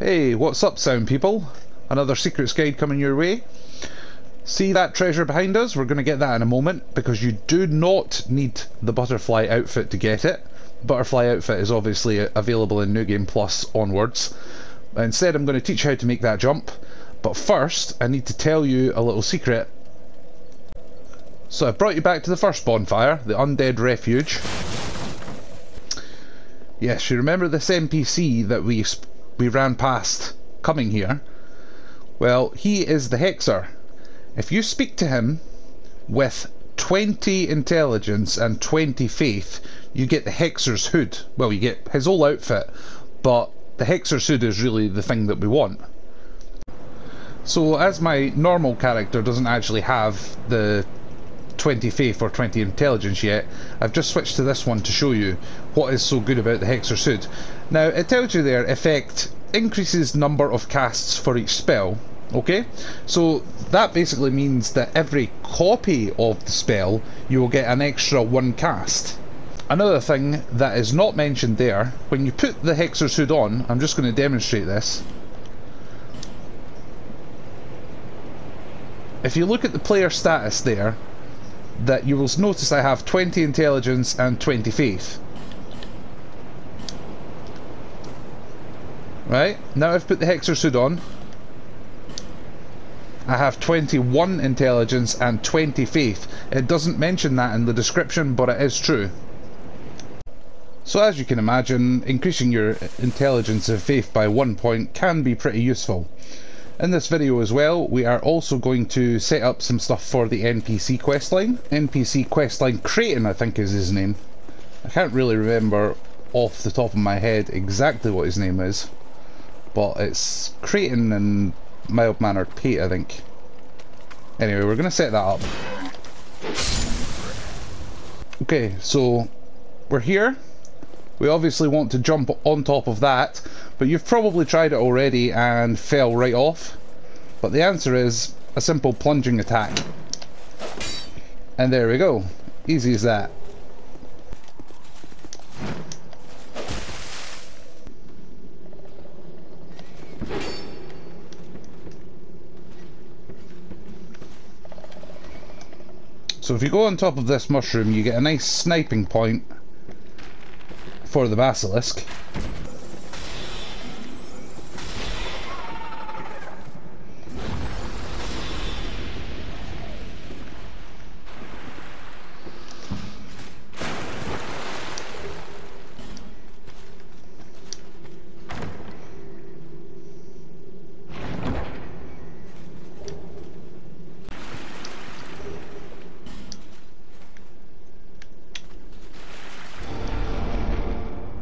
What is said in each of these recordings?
Hey, what's up, sound people? Another secrets guide coming your way. See that treasure behind us? We're going to get that in a moment, because you do not need the butterfly outfit to get it. The butterfly outfit is obviously available in New Game Plus onwards. Instead, I'm going to teach you how to make that jump. But first, I need to tell you a little secret. So I've brought you back to the first bonfire, the Undead Refuge. Yes, you remember this NPC that we ran past coming here? Well, he is the hexer. If you speak to him with 20 intelligence and 20 faith, you get the hexer's hood. Well, you get his whole outfit, but the hexer's hood is really the thing that we want. So as my normal character doesn't actually have the 20 faith or 20 intelligence yet, I've just switched to this one to show you what is so good about the hexer's hood. Now, it tells you there, effect increases number of casts for each spell. Okay, so that basically means that every copy of the spell you will get an extra 1 cast. Another thing that is not mentioned there, when you put the hexer's hood on, I'm just going to demonstrate this. If you look at the player status there, that you will notice I have 20 intelligence and 20 faith. Right, now I've put the hexer's hood on, I have 21 intelligence and 20 faith. It doesn't mention that in the description, but it is true. So as you can imagine, increasing your intelligence and faith by 1 point can be pretty useful. In this video as well, we are also going to set up some stuff for the NPC questline. NPC questline Creighton, I think is his name. I can't really remember off the top of my head exactly what his name is, but it's Creighton and mild-mannered Pete, I think. Anyway, we're going to set that up. Okay, so we're here. We obviously want to jump on top of that, but you've probably tried it already and fell right off. But the answer is a simple plunging attack. And there we go. Easy as that. So if you go on top of this mushroom, you get a nice sniping point for the basilisk.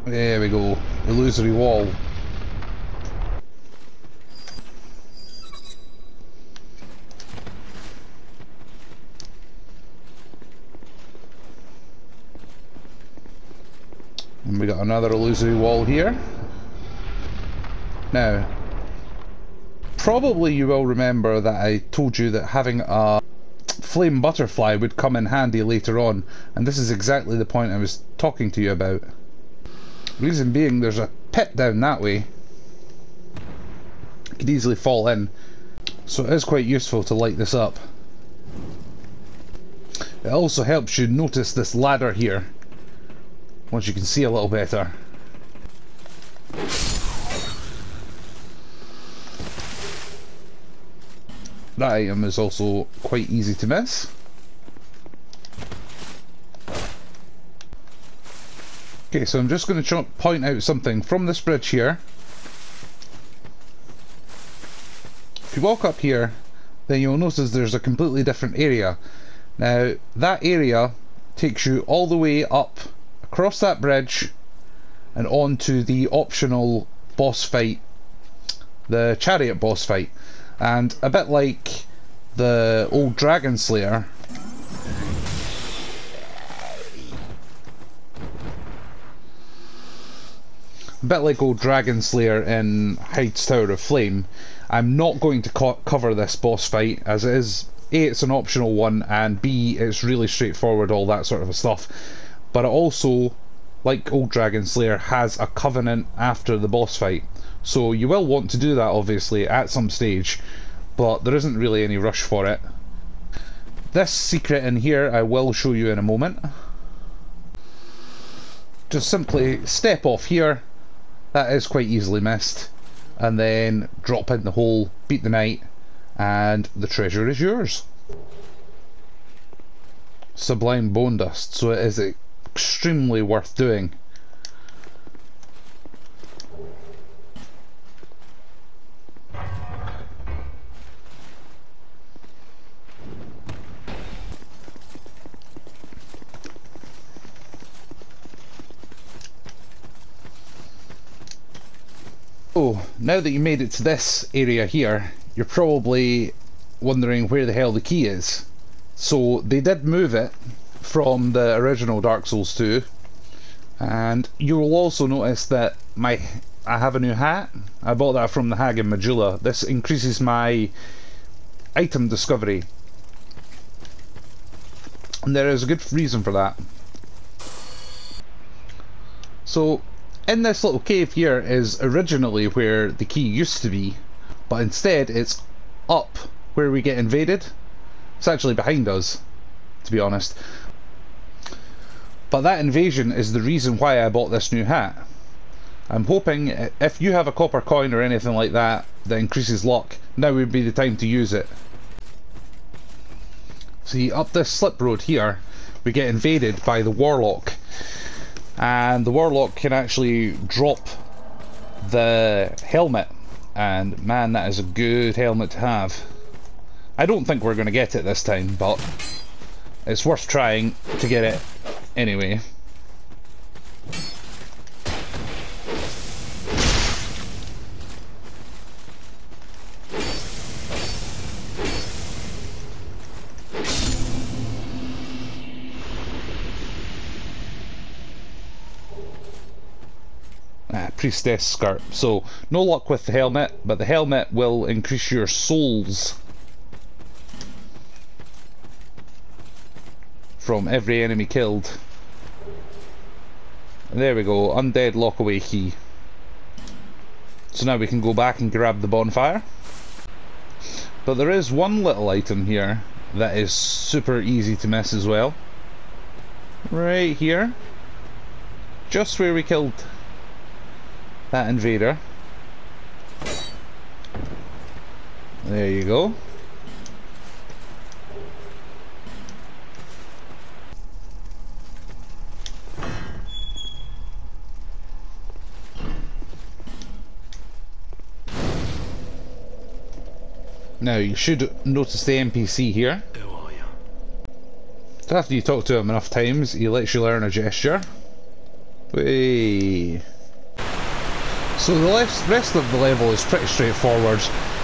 There we go, illusory wall. And we got another illusory wall here. Now, probably you will remember that I told you that having a flame butterfly would come in handy later on, and this is exactly the point I was talking to you about. Reason being, there's a pit down that way. You could easily fall in, so it is quite useful to light this up. It also helps you notice this ladder here, once you can see a little better. That item is also quite easy to miss. Okay, so I'm just going to point out something from this bridge here. If you walk up here, then you'll notice there's a completely different area. Now, that area takes you all the way up across that bridge and onto the optional boss fight, the chariot boss fight. And a bit like the old Dragon Slayer, in Hyde's Tower of Flame, I'm not going to cover this boss fight, as it is, A, it's an optional one, and B, it's really straightforward, all that sort of stuff. But it also, like old Dragon Slayer, has a covenant after the boss fight. So you will want to do that obviously at some stage, but there isn't really any rush for it. This secret in here I will show you in a moment. Just simply step off here, that is quite easily missed, and then drop in the hole, beat the knight, and the treasure is yours. Sublime bone dust, so it is extremely worth doing. Oh, now that you made it to this area here, you're probably wondering where the hell the key is. So they did move it from the original Dark Souls 2, and you will also notice that I have a new hat. I bought that from the Hag in Majula. This increases my item discovery, and there is a good reason for that. So in this little cave here is originally where the key used to be, but instead it's up where we get invaded. It's actually behind us, to be honest. But that invasion is the reason why I bought this new hat. I'm hoping if you have a copper coin or anything like that that increases luck, now would be the time to use it. See, up this slip road here, we get invaded by the warlock. And the warlock can actually drop the helmet, and man, that is a good helmet to have. I don't think we're going to get it this time, but it's worth trying to get it anyway. Priestess skirt. So no luck with the helmet, but the helmet will increase your souls from every enemy killed. And there we go, undead lockaway key. So now we can go back and grab the bonfire. But there is one little item here that is super easy to miss as well. Right here, just where we killed that invader. There you go. Now you should notice the NPC here. So after you talk to him enough times, he lets you learn a gesture. Whee! So the rest of the level is pretty straightforward.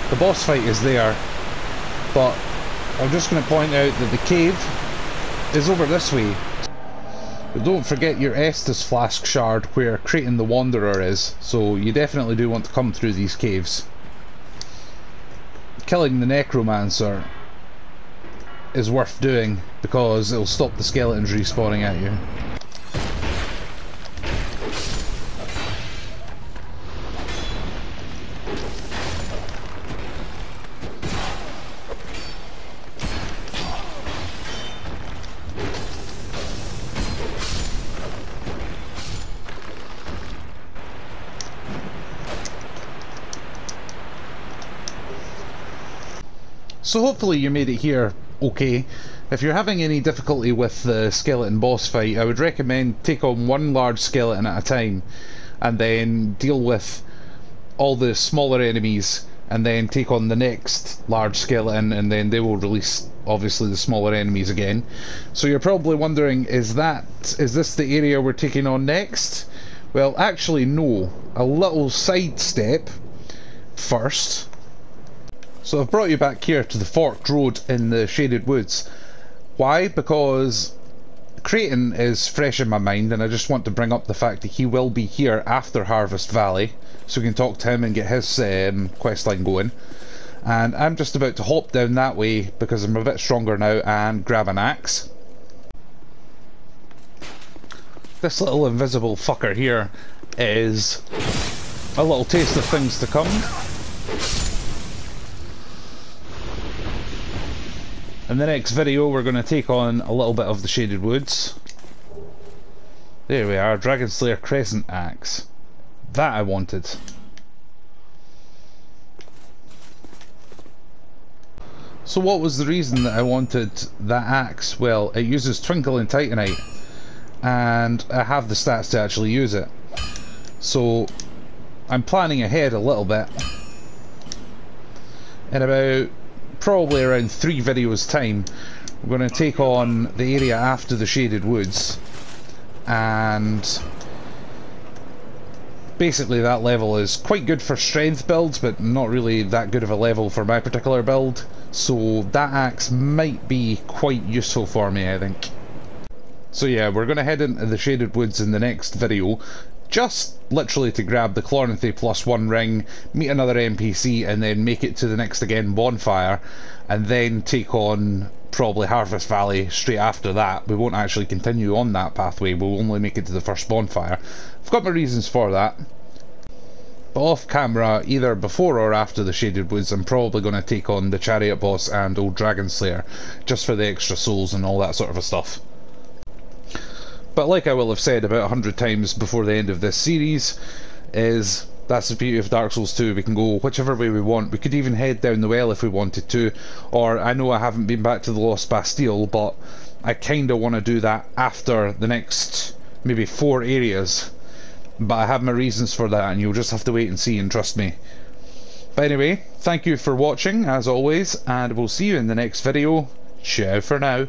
The boss fight is there, but I'm just going to point out that the cave is over this way. But don't forget your Estus flask shard where Creighton the Wanderer is, so you definitely do want to come through these caves. Killing the Necromancer is worth doing because it'll stop the skeletons respawning at you. So hopefully you made it here okay. If you're having any difficulty with the skeleton boss fight, I would recommend take on one large skeleton at a time and then deal with all the smaller enemies and then take on the next large skeleton, and then they will release obviously the smaller enemies again. So you're probably wondering, is this the area we're taking on next? Well, actually no. A little sidestep first. So I've brought you back here to the forked road in the Shaded Woods. Why? Because Creighton is fresh in my mind, and I just want to bring up the fact that he will be here after Harvest Valley, so we can talk to him and get his questline going. And I'm just about to hop down that way because I'm a bit stronger now and grab an axe. This little invisible fucker here is a little taste of things to come. In the next video we're going to take on a little bit of the Shaded Woods. There we are, Dragon Slayer Crescent Axe. That I wanted. So what was the reason that I wanted that axe? Well, it uses Twinkle and Titanite, and I have the stats to actually use it. So I'm planning ahead a little bit. In about probably around 3 videos time, we're going to take on the area after the Shaded Woods, and basically that level is quite good for strength builds, but not really that good of a level for my particular build, so that axe might be quite useful for me, I think. So yeah, we're going to head into the Shaded Woods in the next video, just literally to grab the Chloranthy +1 ring, meet another NPC, and then make it to the next again bonfire, and then take on probably Harvest Valley straight after that. We won't actually continue on that pathway, we'll only make it to the first bonfire. I've got my reasons for that. But off camera, either before or after the Shaded Woods, I'm probably going to take on the Chariot Boss and Old Dragon Slayer, just for the extra souls and all that sort of stuff. But like I will have said about 100 times before the end of this series, is that's the beauty of Dark Souls 2, we can go whichever way we want. We could even head down the well if we wanted to, or I know I haven't been back to the Lost Bastille, but I kinda want to do that after the next maybe 4 areas. But I have my reasons for that, and you'll just have to wait and see and trust me. But anyway, thank you for watching as always, and we'll see you in the next video. Ciao for now.